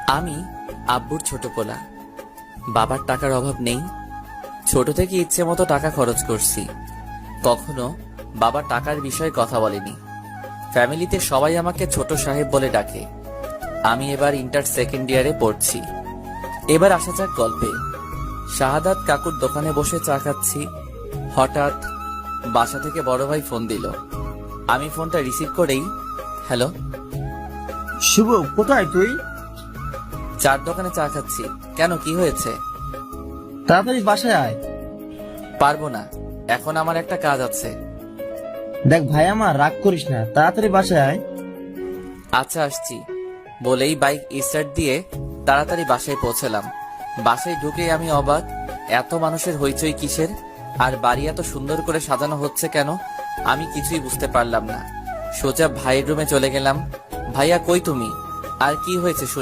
আমি আব্বুর ছোট পোলা। বাবার টাকার অভাব নেই। ছোট থেকে ইচ্ছে মতো টাকা খরচ করছি। কখনো বাবা টাকার বিষয়ে কথা বলেনি। ফ্যামিলিতে সবাই আমাকে ছোট সাহেব বলে ডাকে। আমি এবার ইন্টার সেকেন্ড ইয়ারে পড়ছি। এবার আসা যাক গল্পে। শাহাদাত কাকুর দোকানে বসে চা খাচ্ছি। হঠাৎ বাসা থেকে বড় ভাই ফোন দিল। আমি ফোনটা রিসিভ করেই, হ্যালো। শুভ, কোথায় তুই? চার দোকানে চা খাচ্ছি। কেন, কি হয়েছে? তাড়াতাড়ি বাসায় আয়। পারবো না, এখন আমার একটা কাজ আছে। দেখ ভাই, আমার রাগ করিস না, তাড়াতাড়ি বাসায় আয়। আচ্ছা, আসছি বলেই বাইক স্টার্ট দিয়ে তাড়াতাড়ি বাসায় পৌঁছলাম। বাসায় ঢুকেই আমি অবাক, এত মানুষের হইচই কিসের? আর বাড়ি এত সুন্দর করে সাজানো হচ্ছে কেন? আমি কিছুই বুঝতে পারলাম না। সোজা ভাইয়ের রুমে চলে গেলাম। ভাইয়া, কই তুমি? আর কি হয়েছে শুনি।